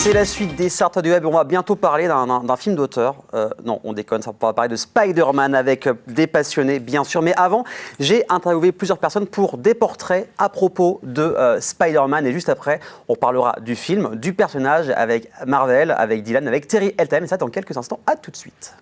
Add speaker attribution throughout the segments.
Speaker 1: C'est la suite des Sartres du Web. On va bientôt parler d'un film d'auteur. Non, on déconne, on va parler de Spider-Man avec des passionnés, bien sûr. Mais avant, j'ai interviewé plusieurs personnes pour des portraits à propos de Spider-Man. Et juste après, on parlera du film, du personnage avec Marvel, avec Dylan, avec Terry Eltham. Et ça, dans quelques instants. À tout de suite.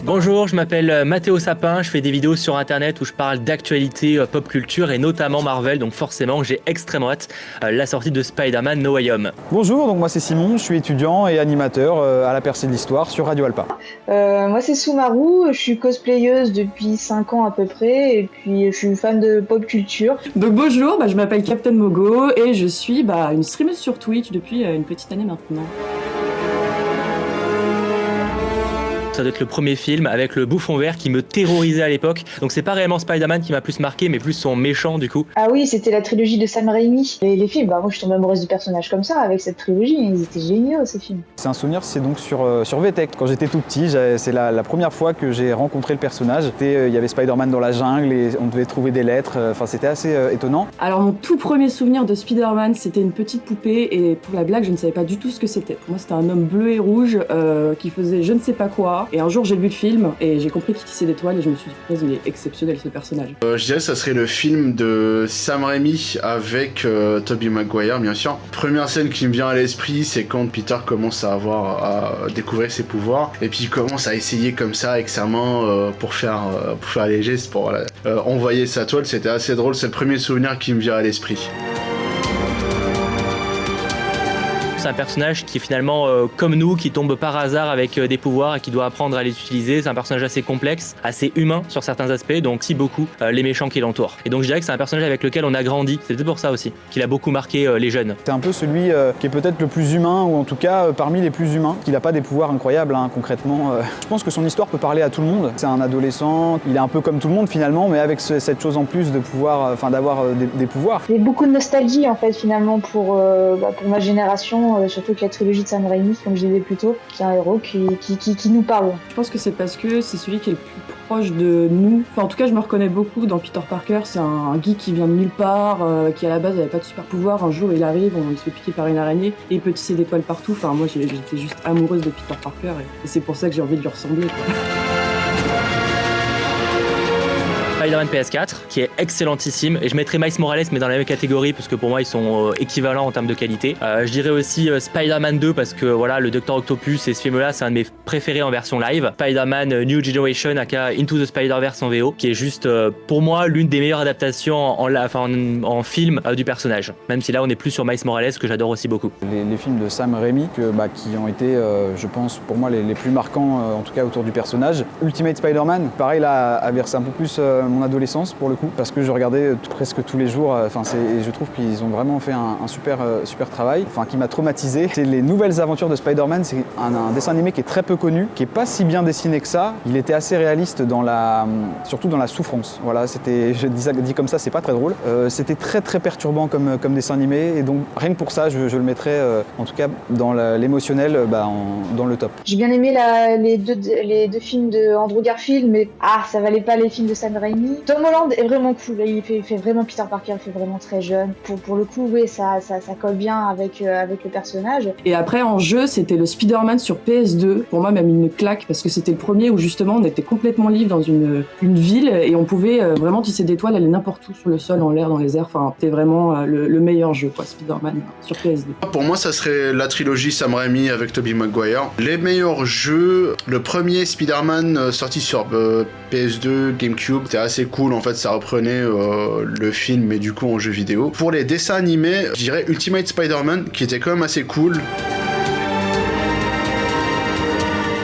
Speaker 2: Bonjour, je m'appelle Mathéo Sapin, je fais des vidéos sur internet où je parle d'actualité pop culture et notamment Marvel, donc forcément j'ai extrêmement hâte la sortie de Spider-Man No Way Home.
Speaker 3: Bonjour, donc moi c'est Simon, je suis étudiant et animateur à la Percée de l'Histoire sur Radio Alpa.
Speaker 4: Moi c'est Soumarou, je suis cosplayeuse depuis 5 ans à peu près et puis je suis fan de pop culture.
Speaker 5: Donc bonjour, je m'appelle Captain Mogo et je suis une streameuse sur Twitch depuis une petite année maintenant.
Speaker 2: Ça doit être le premier film avec le bouffon vert qui me terrorisait à l'époque. Donc c'est pas réellement Spider-Man qui m'a plus marqué, mais plus son méchant du coup.
Speaker 4: Ah oui, c'était la trilogie de Sam Raimi. Les films, moi je suis tombée amoureuse du personnage comme ça, avec cette trilogie, ils étaient géniaux ces films.
Speaker 3: C'est un souvenir, c'est donc sur VTech. Quand j'étais tout petit, c'est la première fois que j'ai rencontré le personnage. Il y avait Spider-Man dans la jungle et on devait trouver des lettres, c'était assez étonnant.
Speaker 5: Alors mon tout premier souvenir de Spider-Man, c'était une petite poupée et pour la blague, je ne savais pas du tout ce que c'était. Pour moi c'était un homme bleu et rouge qui faisait je ne sais pas quoi. Et un jour j'ai vu le film et j'ai compris qu'il tissait des toiles et je me suis dit il est exceptionnel ce personnage.
Speaker 6: Je dirais que ça serait le film de Sam Raimi avec Tobey Maguire bien sûr. Première scène qui me vient à l'esprit, c'est quand Peter commence à découvrir ses pouvoirs et puis il commence à essayer comme ça avec sa main pour faire les gestes, pour envoyer sa toile. C'était assez drôle, c'est le premier souvenir qui me vient à l'esprit.
Speaker 2: C'est un personnage qui est finalement comme nous, qui tombe par hasard avec des pouvoirs et qui doit apprendre à les utiliser. C'est un personnage assez complexe, assez humain sur certains aspects, donc si beaucoup les méchants qui l'entourent. Et donc je dirais que c'est un personnage avec lequel on a grandi. C'est peut-être pour ça aussi qu'il a beaucoup marqué les jeunes.
Speaker 3: C'est un peu celui qui est peut-être le plus humain, ou en tout cas parmi les plus humains. Il n'a pas des pouvoirs incroyables concrètement. Je pense que son histoire peut parler à tout le monde. C'est un adolescent, il est un peu comme tout le monde finalement, mais avec cette chose en plus de pouvoir, d'avoir des pouvoirs.
Speaker 4: Il y a beaucoup de nostalgie en fait finalement pour ma génération. Surtout que la trilogie de Sam Raimi, comme je disais plus tôt, qui est un héros qui nous parle.
Speaker 5: Je pense que c'est parce que c'est celui qui est le plus proche de nous. Enfin, en tout cas, je me reconnais beaucoup dans Peter Parker. C'est un geek qui vient de nulle part, qui à la base n'avait pas de super pouvoir. Un jour, il arrive, il se fait piquer par une araignée et il peut tisser des toiles partout. Enfin, moi, j'étais juste amoureuse de Peter Parker et c'est pour ça que j'ai envie de lui ressembler, quoi.
Speaker 2: Spider-Man PS4 qui est excellentissime et je mettrais Miles Morales mais dans la même catégorie parce que pour moi ils sont équivalents en termes de qualité. Je dirais aussi Spider-Man 2 parce que voilà le Dr Octopus et ce film là c'est un de mes préférés en version live. Spider-Man New Generation aka Into the Spider-Verse en VO qui est juste pour moi l'une des meilleures adaptations en film du personnage, même si là on est plus sur Miles Morales que j'adore aussi beaucoup.
Speaker 3: Les films de Sam Raimi qui ont été je pense pour moi les plus marquants en tout cas autour du personnage. Ultimate Spider-Man pareil là a versé un peu plus mon adolescence pour le coup parce que je regardais presque tous les jours et je trouve qu'ils ont vraiment fait un super travail qui m'a traumatisé. C'est les nouvelles aventures de Spider-Man, c'est un dessin animé qui est très peu connu, qui est pas si bien dessiné que ça. Il était assez réaliste surtout dans la souffrance. Voilà, je dis comme ça, c'est pas très drôle. C'était très très perturbant comme dessin animé et donc rien que pour ça je le mettrais en tout cas dans l'émotionnel dans le top.
Speaker 4: J'ai bien aimé les deux films de Andrew Garfield mais ça valait pas les films de Sam Raimi. Tom Holland est vraiment cool, il fait vraiment Peter Parker, il fait vraiment très jeune. Pour le coup, oui, ça colle bien avec le personnage.
Speaker 5: Et après, en jeu, c'était le Spider-Man sur PS2. Pour moi, même une claque, parce que c'était le premier où justement on était complètement libre dans une ville et on pouvait vraiment tisser des toiles, aller n'importe où, sur le sol, en l'air, dans les airs. Enfin, c'était vraiment le meilleur jeu, quoi, Spider-Man sur PS2.
Speaker 6: Pour moi, ça serait la trilogie Sam Raimi avec Tobey Maguire. Les meilleurs jeux, le premier Spider-Man sorti sur PS2, GameCube, c'était assez cool, en fait ça reprenait le film mais du coup en jeu vidéo. Pour les dessins animés, je dirais Ultimate Spider-Man qui était quand même assez cool.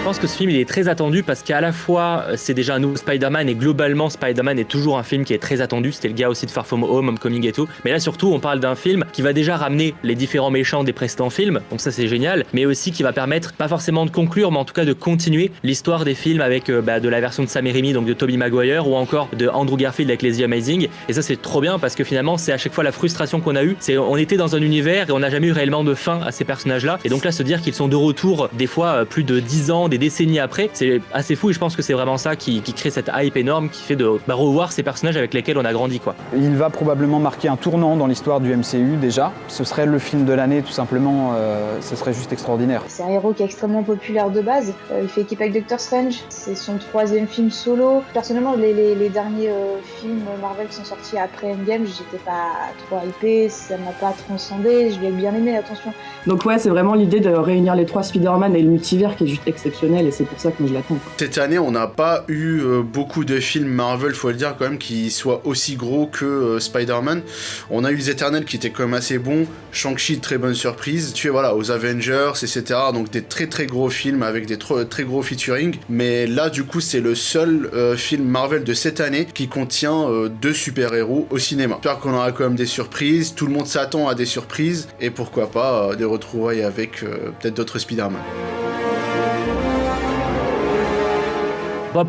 Speaker 2: pense que ce film il est très attendu parce qu'à la fois c'est déjà un nouveau Spider-Man et globalement Spider-Man est toujours un film qui est très attendu. C'était le gars aussi de Far From Home, Homecoming et tout. Mais là surtout on parle d'un film qui va déjà ramener les différents méchants des précédents films. Donc ça c'est génial. Mais aussi qui va permettre pas forcément de conclure mais en tout cas de continuer l'histoire des films avec de la version de Sam Raimi, donc de Tobey Maguire ou encore de Andrew Garfield avec les The Amazing. Et ça c'est trop bien parce que finalement c'est à chaque fois la frustration qu'on a eue. C'est on était dans un univers et on n'a jamais eu réellement de fin à ces personnages-là. Et donc là se dire qu'ils sont de retour des fois plus de 10 ans, des décennies après, c'est assez fou et je pense que c'est vraiment ça qui crée cette hype énorme qui fait de revoir ces personnages avec lesquels on a grandi quoi.
Speaker 3: Il va probablement marquer un tournant dans l'histoire du MCU déjà. Ce serait le film de l'année tout simplement, ce serait juste extraordinaire.
Speaker 4: C'est un héros qui est extrêmement populaire de base. Il fait équipe avec Doctor Strange. C'est son 3e film solo. Personnellement, les derniers films Marvel qui sont sortis après Endgame, j'étais pas trop hypée, ça m'a pas transcendé. Je l'ai bien aimé, attention.
Speaker 5: Donc ouais, c'est vraiment l'idée de réunir les 3 Spider-Man et le multivers qui est juste exceptionnel et c'est pour ça que je l'attends.
Speaker 6: Cette année, on n'a pas eu beaucoup de films Marvel, faut le dire quand même, qui soient aussi gros que Spider-Man. On a eu les Éternels qui étaient quand même assez bons, Shang-Chi, très bonne surprise. Tu es voilà, aux Avengers, etc. Donc des très très gros films avec des très gros featuring. Mais là, du coup, c'est le seul film Marvel de cette année qui contient 2 super-héros au cinéma. J'espère qu'on aura quand même des surprises. Tout le monde s'attend à des surprises. Et pourquoi pas des retrouvailles avec peut-être d'autres Spider-Man.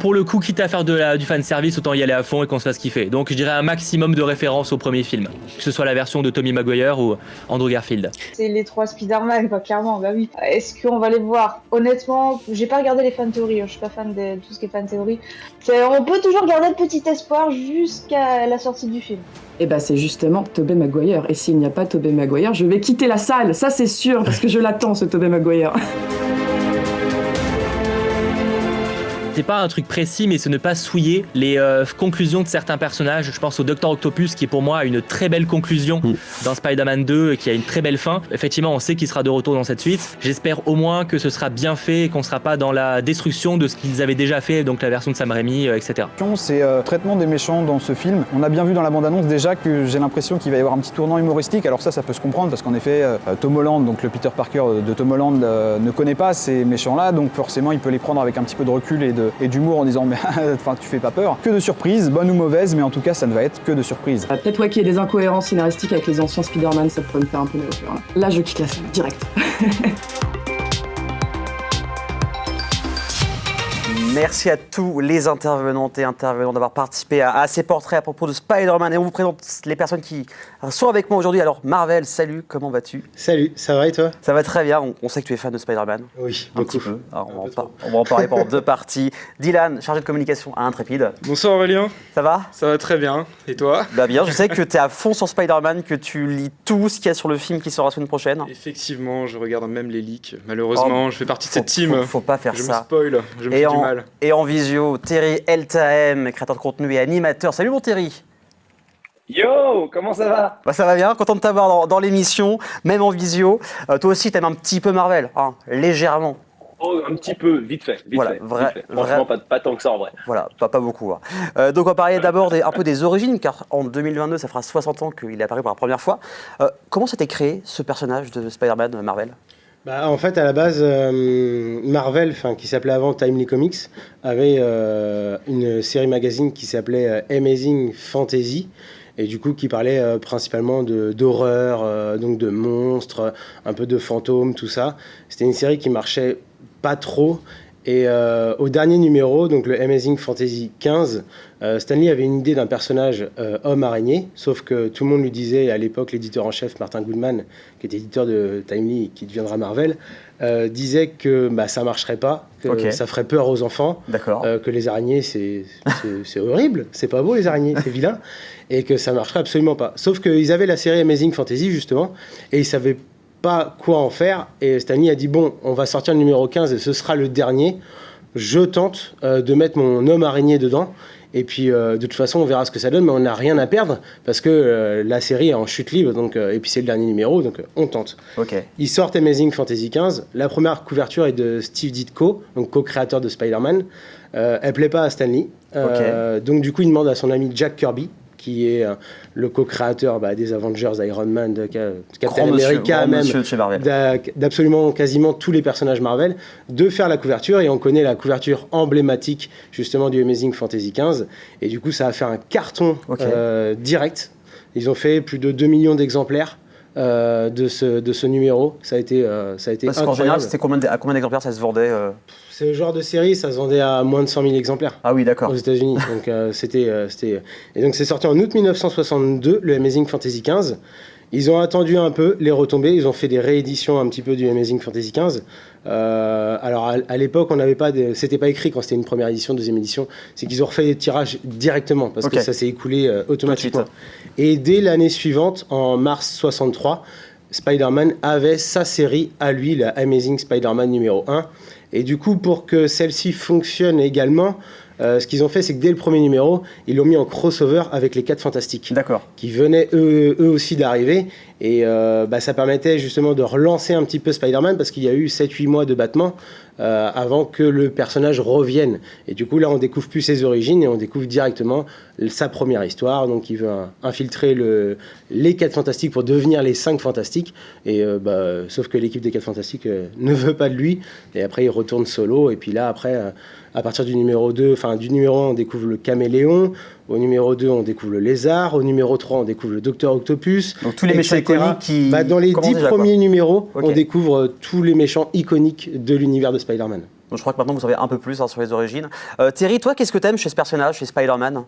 Speaker 2: Pour le coup, quitte à faire du fanservice, autant y aller à fond et qu'on se fasse kiffer. Donc je dirais un maximum de références au premier film, que ce soit la version de Tobey Maguire ou Andrew Garfield.
Speaker 4: C'est les 3 Spider-Man, quoi, clairement, bah oui. Est-ce qu'on va les voir? Honnêtement, j'ai pas regardé les fan théories, je suis pas fan de tout ce qui est fan théorie. On peut toujours garder de petit espoir jusqu'à la sortie du film.
Speaker 5: Et bah c'est justement Tobey Maguire. Et s'il n'y a pas Tobey Maguire, je vais quitter la salle, ça c'est sûr, parce que je l'attends ce Tobey Maguire.
Speaker 2: C'est pas un truc précis, mais c'est ne pas souiller les conclusions de certains personnages. Je pense au Dr Octopus, qui pour moi a une très belle conclusion dans Spider-Man 2, qui a une très belle fin. Effectivement, on sait qu'il sera de retour dans cette suite. J'espère au moins que ce sera bien fait et qu'on sera pas dans la destruction de ce qu'ils avaient déjà fait, donc la version de Sam Raimi, etc.
Speaker 3: C'est traitement des méchants dans ce film. On a bien vu dans la bande-annonce déjà que j'ai l'impression qu'il va y avoir un petit tournant humoristique. Alors ça peut se comprendre parce qu'en effet, Tom Holland, donc le Peter Parker de Tom Holland, ne connaît pas ces méchants-là, donc forcément il peut les prendre avec un petit peu de recul et d'humour en disant mais tu fais pas peur. Que de surprises, bonnes ou mauvaises, mais en tout cas ça ne va être que de surprises.
Speaker 5: Peut-être qu'il y ait des incohérences scénaristiques avec les anciens Spider-Man, ça pourrait me faire un peu mal au cœur. Là je quitte la salle, direct.
Speaker 1: Merci à tous les intervenantes et intervenants d'avoir participé à ces portraits à propos de Spider-Man. Et on vous présente les personnes qui sont avec moi aujourd'hui. Alors Marvel, salut, comment vas-tu?
Speaker 7: Salut, ça va et toi?
Speaker 1: Ça va très bien, on sait que tu es fan de Spider-Man.
Speaker 7: Oui,
Speaker 1: un petit peu. Alors, on va en parler pendant 2 parties. Dylan, chargé de communication à Intrépide.
Speaker 8: Bonsoir Aurélien.
Speaker 1: Ça va?
Speaker 8: Ça va très bien. Et toi?
Speaker 1: Bah bien, je sais que tu es à fond sur Spider-Man, que tu lis tout ce qu'il y a sur le film qui sera la semaine prochaine.
Speaker 8: Effectivement, je regarde même les leaks. Malheureusement, je fais partie de cette team.
Speaker 1: Faut pas faire
Speaker 8: ça.
Speaker 1: Je me
Speaker 8: spoil, je me fais du mal.
Speaker 1: Et en visio, Terry Eltaem, créateur de contenu et animateur. Salut mon Terry.
Speaker 9: Yo, comment ça va?
Speaker 1: Bah ça va bien, content de t'avoir dans l'émission, même en visio. Toi aussi, t'aimes un petit peu Marvel, hein, légèrement.
Speaker 9: Oh, un petit peu, vite fait.
Speaker 1: Voilà,
Speaker 9: vite fait. Franchement, pas tant que ça en vrai.
Speaker 1: Voilà, pas beaucoup. Hein. Donc on va parler d'abord un peu des origines, car en 2022, ça fera 60 ans qu'il est apparu pour la première fois. Comment s'était créé ce personnage de Spider-Man Marvel?
Speaker 7: En fait, à la base, Marvel, qui s'appelait avant Timely Comics, avait une série magazine qui s'appelait Amazing Fantasy, et du coup qui parlait principalement d'horreur, donc de monstres, un peu de fantômes, tout ça. C'était une série qui marchait pas trop. Et au dernier numéro, donc le Amazing Fantasy 15, Stan Lee avait une idée d'un personnage homme araignée, sauf que tout le monde lui disait, à l'époque, l'éditeur en chef Martin Goodman, qui était éditeur de Timely et qui deviendra Marvel, disait que ça marcherait pas, que ça ferait peur aux enfants, que les araignées c'est horrible, c'est pas beau les araignées, c'est vilain, et que ça marcherait absolument pas. Sauf qu'ils avaient la série Amazing Fantasy justement, et ils savaient pas quoi en faire, et Stanley a dit bon, on va sortir le numéro 15 et ce sera le dernier, je tente de mettre mon homme araignée dedans, et puis de toute façon on verra ce que ça donne, mais on n'a rien à perdre parce que la série est en chute libre, donc, et puis c'est le dernier numéro, donc on tente. Ils sortent Amazing Fantasy 15, la première couverture est de Steve Ditko, donc co-créateur de Spider-Man. Elle plaît pas à Stan Lee, donc du coup il demande à son ami Jack Kirby, qui est le co-créateur des Avengers, d'Iron Man, de Captain
Speaker 1: Grand
Speaker 7: America,
Speaker 1: grand
Speaker 7: même
Speaker 1: monsieur de chez Marvel.
Speaker 7: d'absolument quasiment tous les personnages Marvel, de faire la couverture. Et on connaît la couverture emblématique justement du Amazing Fantasy XV. Et du coup, ça a fait un carton direct. Ils ont fait plus de 2 millions d'exemplaires de ce numéro. Ça a été
Speaker 1: Parce qu'en
Speaker 7: incroyable.
Speaker 1: général, c'était à combien d'exemplaires ça se vendait
Speaker 7: C'est le genre de série, ça se vendait à moins de 100 000 exemplaires.
Speaker 1: Ah oui, d'accord.
Speaker 7: Aux États-Unis. Donc et donc c'est sorti en août 1962, le Amazing Fantasy XV. Ils ont attendu un peu les retombées, ils ont fait des rééditions un petit peu du Amazing Fantasy XV. Alors à l'époque, c'était pas écrit quand c'était une première édition, deuxième édition, c'est qu'ils ont refait des tirages directement parce que ça s'est écoulé automatiquement. Et dès l'année suivante, en mars 63, Spider-Man avait sa série à lui, la Amazing Spider-Man numéro 1. Et du coup, pour que celle-ci fonctionne également, ce qu'ils ont fait, c'est que dès le premier numéro, ils l'ont mis en crossover avec les 4 Fantastiques.
Speaker 1: D'accord.
Speaker 7: Qui venaient eux aussi d'arriver. Et ça permettait justement de relancer un petit peu Spider-Man parce qu'il y a eu 7-8 mois de battement avant que le personnage revienne. Et du coup, là, on découvre plus ses origines et on découvre directement sa première histoire. Donc, il veut infiltrer les 4 Fantastiques pour devenir les 5 Fantastiques. Et sauf que l'équipe des 4 Fantastiques ne veut pas de lui. Et après, il retourne solo. Et puis là, après, à partir du numéro 2, du numéro 1, on découvre le caméléon. Au numéro 2, on découvre le lézard. Au numéro 3, on découvre le Docteur Octopus.
Speaker 1: Donc tous les méchants iconiques qui...
Speaker 7: dans les 10 premiers numéros,
Speaker 1: Ok.
Speaker 7: on découvre tous les méchants iconiques de l'univers de Spider-Man.
Speaker 1: Donc je crois que maintenant vous savez un peu plus sur les origines. Thierry, toi, qu'est-ce que t'aimes chez ce personnage, chez Spider-Man?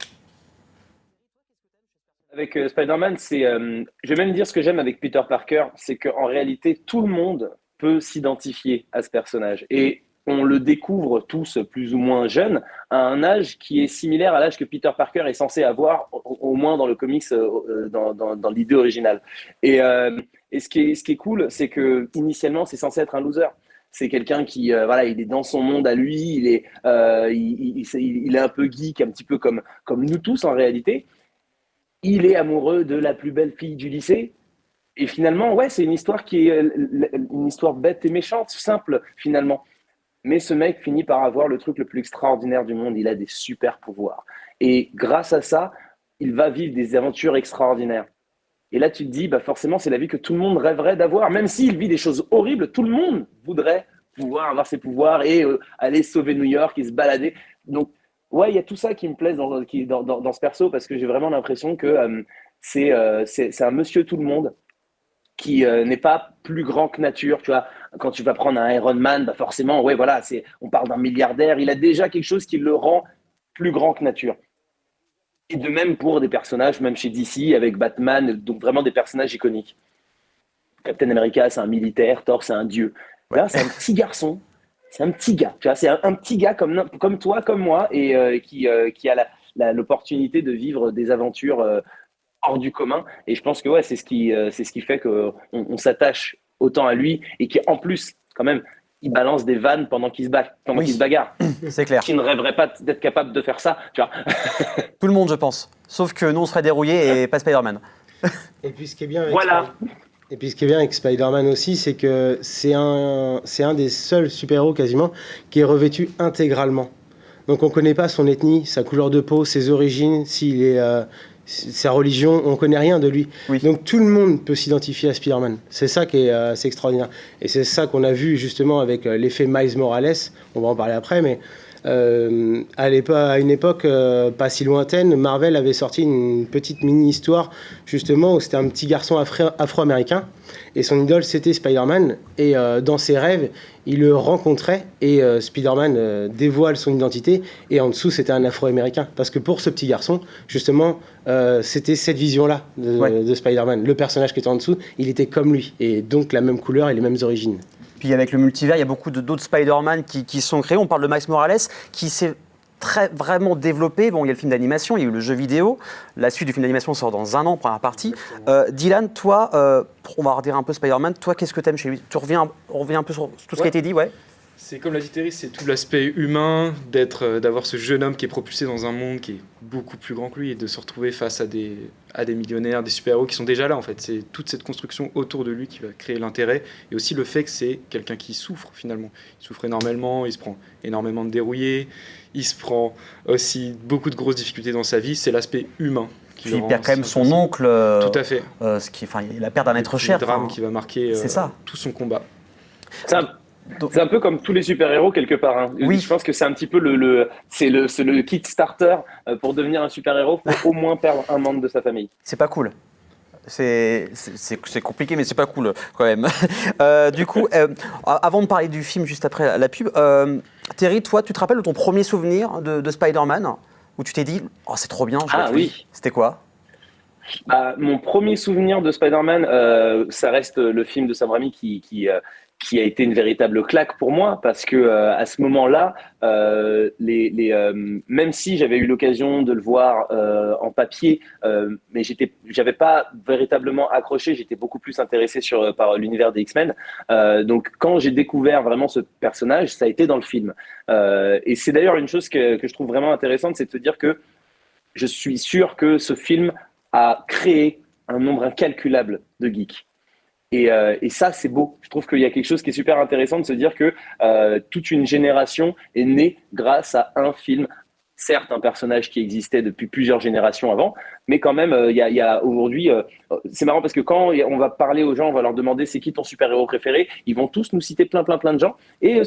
Speaker 9: Avec Spider-Man, je vais même dire ce que j'aime avec Peter Parker, c'est qu'en réalité, tout le monde peut s'identifier à ce personnage. Et on le découvre tous plus ou moins jeunes, à un âge qui est similaire à l'âge que Peter Parker est censé avoir, au moins dans le comics, dans l'idée originale. Et ce qui est cool, c'est que initialement, c'est censé être un loser. C'est quelqu'un qui, il est dans son monde à lui, il est un peu geek, un petit peu comme nous tous en réalité. Il est amoureux de la plus belle fille du lycée. Et finalement, c'est une histoire qui est une histoire bête et méchante, simple finalement. Mais ce mec finit par avoir le truc le plus extraordinaire du monde. Il a des super pouvoirs. Et grâce à ça, il va vivre des aventures extraordinaires. Et là, tu te dis, forcément, c'est la vie que tout le monde rêverait d'avoir. Même s'il vit des choses horribles, tout le monde voudrait pouvoir avoir ses pouvoirs et aller sauver New York et se balader. Donc, il y a tout ça qui me plaît dans ce perso parce que j'ai vraiment l'impression que c'est un monsieur tout le monde qui n'est pas plus grand que nature, tu vois. Quand tu vas prendre un Iron Man, forcément, on parle d'un milliardaire, il a déjà quelque chose qui le rend plus grand que nature. Et de même pour des personnages, même chez DC, avec Batman, donc vraiment des personnages iconiques. Captain America, c'est un militaire, Thor, c'est un dieu. Là, c'est un petit garçon, c'est un petit gars, tu vois, c'est un petit gars comme toi, comme moi, et qui a l'opportunité de vivre des aventures hors du commun. Et je pense que c'est ce qui fait qu'on s'attache autant à lui et qu'en plus, quand même, il balance des vannes pendant qu'il se bagarre.
Speaker 1: C'est clair.
Speaker 9: Qui ne rêverait pas d'être capable de faire ça, tu vois.
Speaker 1: Tout le monde, je pense. Sauf que nous, on serait dérouillés et pas Spider-Man.
Speaker 7: Et puis ce qui est bien avec
Speaker 9: Et
Speaker 7: puis ce qui est bien avec Spider-Man aussi, c'est que c'est un des seuls super-héros quasiment qui est revêtu intégralement. Donc on ne connaît pas son ethnie, sa couleur de peau, ses origines, sa religion, on ne connaît rien de lui.
Speaker 1: Oui.
Speaker 7: Donc tout le monde peut s'identifier à Spider-Man. C'est ça qui est assez extraordinaire. Et c'est ça qu'on a vu justement avec l'effet Miles Morales, on va en parler après, mais à une époque pas si lointaine, Marvel avait sorti une petite mini-histoire justement où c'était un petit garçon afro-américain et son idole c'était Spider-Man et dans ses rêves il le rencontrait et Spider-Man dévoile son identité et en dessous c'était un afro-américain parce que pour ce petit garçon justement c'était cette vision-là de Spider-Man. Le personnage qui était en dessous il était comme lui et donc la même couleur et les mêmes origines.
Speaker 1: Puis avec le multivers, il y a beaucoup d'autres Spider-Man qui sont créés. On parle de Miles Morales, qui s'est vraiment développé. Bon, il y a le film d'animation, il y a eu le jeu vidéo. La suite du film d'animation sort dans 1 an, première partie. Dylan, toi, on va redire un peu Spider-Man. Toi, qu'est-ce que tu aimes chez lui? On revient un peu sur tout ce qui a été dit,
Speaker 8: C'est comme l'a dit Thierry, c'est tout l'aspect humain, d'avoir ce jeune homme qui est propulsé dans un monde qui est beaucoup plus grand que lui et de se retrouver face à des millionnaires, des super-héros qui sont déjà là en fait. C'est toute cette construction autour de lui qui va créer l'intérêt et aussi le fait que c'est quelqu'un qui souffre finalement. Il souffre énormément, il se prend énormément de dérouillés, il se prend aussi beaucoup de grosses difficultés dans sa vie. C'est l'aspect humain qui
Speaker 1: Puis il
Speaker 8: le
Speaker 1: perd
Speaker 8: rend
Speaker 1: quand même son
Speaker 8: intéressant.
Speaker 1: oncle,
Speaker 8: Tout à fait.
Speaker 1: la perte d'un être cher.
Speaker 8: Le drame
Speaker 1: enfin,
Speaker 8: qui va marquer
Speaker 1: c'est ça.
Speaker 8: tout son combat.
Speaker 9: C'est un peu comme tous les super-héros quelque part. Hein.
Speaker 1: Oui.
Speaker 9: Je pense que c'est un petit peu c'est le kit starter pour devenir un super-héros. Faut au moins perdre un membre de sa famille.
Speaker 1: C'est pas cool. C'est compliqué, mais c'est pas cool quand même. Du coup, avant de parler du film juste après la pub, Terry, toi, tu te rappelles de ton premier souvenir de Spider-Man où tu t'es dit oh, c'est trop bien, je vais
Speaker 9: Ah
Speaker 1: être lui.
Speaker 9: oui.
Speaker 1: C'était quoi?
Speaker 9: Mon premier souvenir de Spider-Man, ça reste le film de Sam Raimi qui a été une véritable claque pour moi parce que à ce moment-là, même si j'avais eu l'occasion de le voir en papier, mais j'avais pas véritablement accroché, j'étais beaucoup plus intéressé par l'univers des X-Men. Donc quand j'ai découvert vraiment ce personnage, ça a été dans le film. Et c'est d'ailleurs une chose que je trouve vraiment intéressante, c'est de se dire que je suis sûr que ce film a créé un nombre incalculable de geeks. Et ça, c'est beau. Je trouve qu'il y a quelque chose qui est super intéressant de se dire que toute une génération est née grâce à un film. Certes, un personnage qui existait depuis plusieurs générations avant, mais quand même, il y a aujourd'hui... c'est marrant parce que quand on va parler aux gens, on va leur demander c'est qui ton super-héros préféré, ils vont tous nous citer plein de gens. Et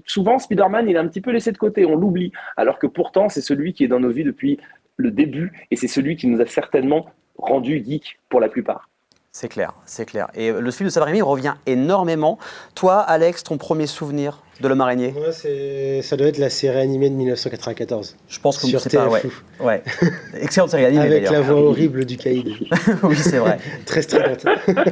Speaker 9: souvent, Spider-Man, il est un petit peu laissé de côté, on l'oublie. Alors que pourtant, c'est celui qui est dans nos vies depuis le début et c'est celui qui nous a certainement rendu geek pour la plupart.
Speaker 1: C'est clair, c'est clair. Et le film de Sam Raimi revient énormément. Toi, Alex, ton premier souvenir de l'homme araignée?
Speaker 7: Moi, ça doit être la série animée de 1994.
Speaker 1: Je pense que
Speaker 7: sur
Speaker 1: c'est pas...
Speaker 7: TF1.
Speaker 1: Ouais. Excellente série animée
Speaker 7: Avec
Speaker 1: d'ailleurs.
Speaker 7: la voix horrible du caïd.
Speaker 1: Oui, c'est vrai.
Speaker 7: Très stridente.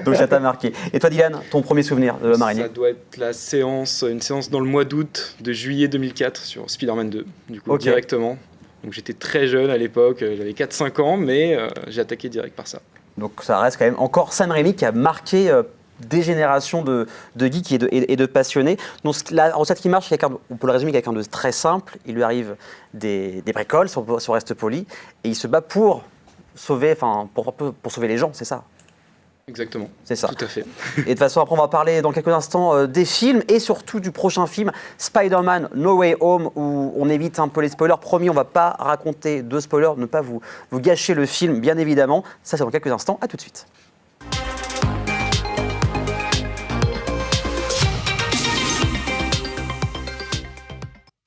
Speaker 1: Donc ça t'a marqué. Et toi, Dylan, ton premier souvenir de l'homme araignée?
Speaker 8: Ça doit être une séance dans le mois d'août de juillet 2004 sur Spider-Man 2, du coup,
Speaker 1: Ok.
Speaker 8: directement. Donc j'étais très jeune à l'époque, j'avais 4-5 ans, mais j'ai attaqué direct par ça.
Speaker 1: Donc ça reste quand même encore Sam Raimi qui a marqué des générations de geeks et de passionnés. Donc la recette qui marche, on peut le résumer, quelqu'un de très simple. Il lui arrive des bricoles, si on reste poli, et il se bat pour sauver les gens, c'est ça?
Speaker 8: Exactement,
Speaker 1: C'est ça.
Speaker 8: tout à fait.
Speaker 1: Et de toute façon, après, on va parler dans quelques instants des films et surtout du prochain film, Spider-Man No Way Home, où on évite un peu les spoilers. Promis, on ne va pas raconter de spoilers, ne pas vous gâcher le film, bien évidemment. Ça, c'est dans quelques instants. À tout de suite.